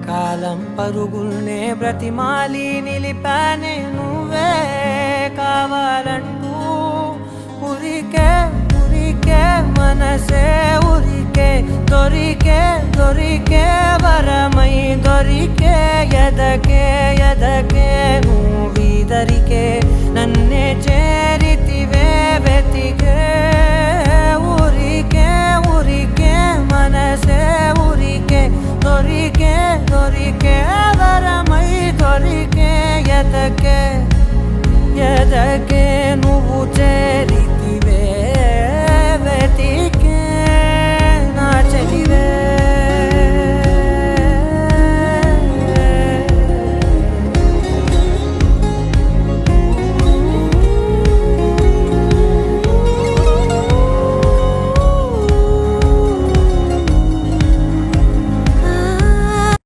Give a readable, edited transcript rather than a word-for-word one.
కాలం పరుగుల్నే బ్రతిమాలి నిలిపానే నువ్వే కావాలంటూ ఉరికే ఉరికే మనసే ఉరికే దొరికే దొరికే వరమై దొరికే ఎదకే ఎదకే నువ్వీదరికే నన్నే చేరితివే వెతికే ఊరికే ఊరికే మనసే ఊరికే దొరికే దొరికే వరమై దొరికే ఎదకే ఎదకే నువ్వు చేరి